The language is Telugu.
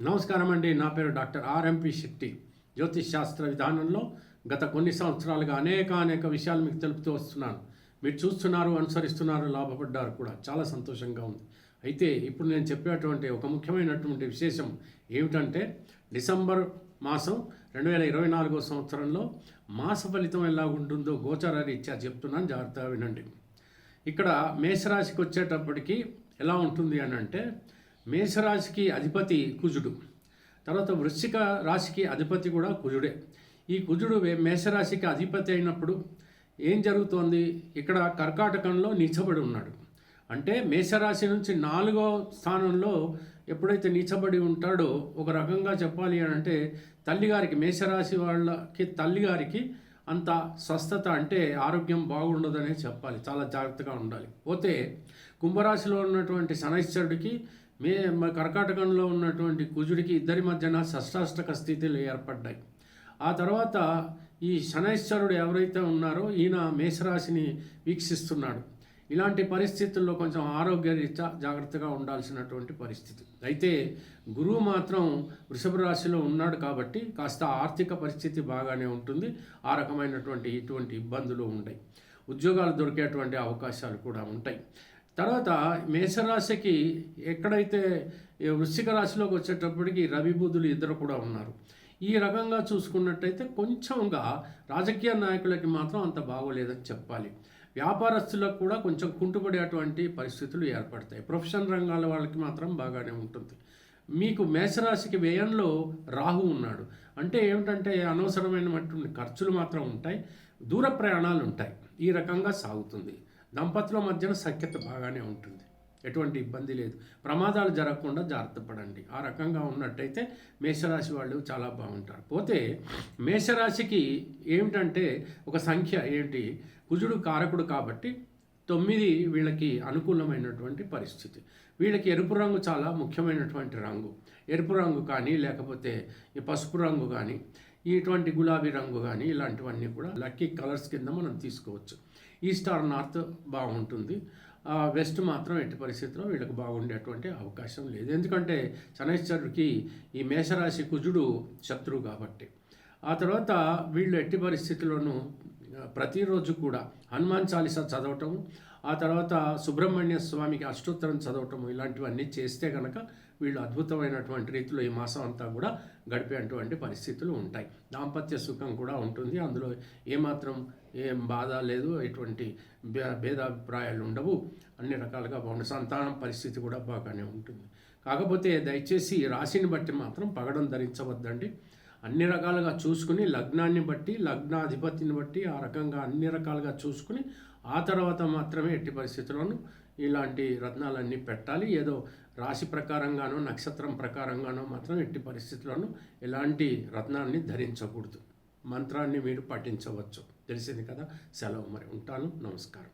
నమస్కారం అండి. నా పేరు డాక్టర్ ఆర్ఎంపి శెట్టి. జ్యోతిష్ శాస్త్ర విధానంలో గత కొన్ని సంవత్సరాలుగా అనేక విషయాలు మీకు తెలుపుతూ వస్తున్నాను. మీరు చూస్తున్నారు, అనుసరిస్తున్నారు, లాభపడ్డారు కూడా. చాలా సంతోషంగా ఉంది. అయితే ఇప్పుడు నేను చెప్పేటువంటి ఒక ముఖ్యమైనటువంటి విశేషం ఏమిటంటే, డిసెంబర్ మాసం 2024 సంవత్సరంలో మాస ఫలితం ఎలా ఉంటుందో గోచార రీత్యా చెప్తున్నాను, జాగ్రత్తగా వినండి. ఇక్కడ మేషరాశికి వచ్చేటప్పటికి ఎలా ఉంటుంది అని అంటే, మేషరాశికి అధిపతి కుజుడు, తర్వాత వృశ్చిక రాశికి అధిపతి కూడా కుజుడే. ఈ కుజుడు మేషరాశికి అధిపతి అయినప్పుడు ఏం జరుగుతోంది, ఇక్కడ కర్కాటకంలో నీచబడి ఉన్నాడు. అంటే మేషరాశి నుంచి 4వ స్థానంలో ఎప్పుడైతే నీచబడి ఉంటాడో, ఒక రకంగా చెప్పాలి అని అంటే తల్లిగారికి, మేషరాశి వాళ్ళకి తల్లిగారికి అంత స్వస్థత అంటే ఆరోగ్యం బాగుండదనే చెప్పాలి. చాలా జాగ్రత్తగా ఉండాలి. పోతే కుంభరాశిలో ఉన్నటువంటి శనైశ్వరుడికి, కర్కాటకంలో ఉన్నటువంటి కుజుడికి ఇద్దరి మధ్యన షష్టాష్టక స్థితిలు ఏర్పడ్డాయి. ఆ తర్వాత ఈ శనైశ్వరుడు ఎవరైతే ఉన్నారో ఈయన మేషరాశిని వీక్షిస్తున్నాడు. ఇలాంటి పరిస్థితుల్లో కొంచెం ఆరోగ్యరీత్యా జాగ్రత్తగా ఉండాల్సినటువంటి పరిస్థితి. అయితే గురువు మాత్రం వృషభ రాశిలో ఉన్నాడు కాబట్టి కాస్త ఆర్థిక పరిస్థితి బాగానే ఉంటుంది. ఆ రకమైనటువంటి ఇటువంటి ఇబ్బందులు ఉంటాయి. ఉద్యోగాలు దొరికేటువంటి అవకాశాలు కూడా ఉంటాయి. తర్వాత మేషరాశికి ఎక్కడైతే వృశ్చిక రాశిలోకి వచ్చేటప్పటికి రవి బుధులు ఇద్దరు కూడా ఉన్నారు. ఈ రకంగా చూసుకున్నట్టయితే కొంచెంగా రాజకీయ నాయకులకి మాత్రం అంత బాగోలేదని చెప్పాలి. వ్యాపారస్తులకు కూడా కొంచెం కుంటుపడేటువంటి పరిస్థితులు ఏర్పడతాయి. ప్రొఫెషనల్ రంగాల వాళ్ళకి మాత్రం బాగానే ఉంటుంది. మీకు మేషరాశికి వ్యయంలో రాహు ఉన్నాడు. అంటే ఏమిటంటే అనవసరమైనటువంటి ఖర్చులు మాత్రం ఉంటాయి, దూర ప్రయాణాలు ఉంటాయి. ఈ రకంగా సాగుతుంది. దంపతుల మధ్యన సఖ్యత బాగానే ఉంటుంది, ఎటువంటి ఇబ్బంది లేదు. ప్రమాదాలు జరగకుండా జాగ్రత్త పడండి. ఆ రకంగా ఉన్నట్టయితే మేషరాశి వాళ్ళు చాలా బాగుంటారు. పోతే మేషరాశికి ఏమిటంటే ఒక సంఖ్య ఏంటి, కుజుడు కారకుడు కాబట్టి 9 వీళ్ళకి అనుకూలమైనటువంటి పరిస్థితి. వీళ్ళకి ఎరుపు రంగు చాలా ముఖ్యమైనటువంటి రంగు. ఎరుపు రంగు కానీ, లేకపోతే ఈ పసుపు రంగు కానీ, ఇటువంటి గులాబీ రంగు కానీ, ఇలాంటివన్నీ కూడా లక్కీ కలర్స్ కింద మనం తీసుకోవచ్చు. ఈస్ట్ ఆర్ నార్త్ బాగుంటుంది. వెస్ట్ మాత్రం ఎట్టి పరిస్థితుల్లో వీళ్ళకి బాగుండేటువంటి అవకాశం లేదు. ఎందుకంటే శనైశ్వరుడికి ఈ మేషరాశి కుజుడు శత్రువు కాబట్టి. ఆ తర్వాత వీళ్ళు ఎట్టి పరిస్థితుల్లోనూ ప్రతిరోజు కూడా హనుమాన్ చాలీసా చదవటం, ఆ తర్వాత సుబ్రహ్మణ్య స్వామికి అష్టోత్తరం చదవటము, ఇలాంటివన్నీ చేస్తే కనుక వీళ్ళు అద్భుతమైనటువంటి రీతిలో ఈ మాసం అంతా కూడా గడిపేటువంటి పరిస్థితులు ఉంటాయి. దాంపత్య సుఖం కూడా ఉంటుంది. అందులో ఏమాత్రం ఏం బాధ లేదు, ఎటువంటి భేదాభిప్రాయాలు ఉండవు. అన్ని రకాలుగా బాగుంటుంది. సంతానం పరిస్థితి కూడా బాగానే ఉంటుంది. కాకపోతే దయచేసి రాశిని బట్టి మాత్రం పగడం ధరించవద్దండి. అన్ని రకాలుగా చూసుకుని, లగ్నాన్ని బట్టి, లగ్నాధిపతిని బట్టి, ఆ రకంగా అన్ని రకాలుగా చూసుకుని ఆ తర్వాత మాత్రమే ఎట్టి పరిస్థితుల్లోనూ ఇలాంటి రత్నాలన్నీ పెట్టాలి. ఏదో రాశి ప్రకారంగానో నక్షత్రం ప్రకారంగానో మాత్రం ఎట్టి పరిస్థితుల్లోనూ ఎలాంటి రత్నాన్ని ధరించకూడదు. మంత్రాన్ని మీరు పఠించవచ్చు. తెలిసింది కదా. సెలవు. మరి ఉంటాను. నమస్కారం.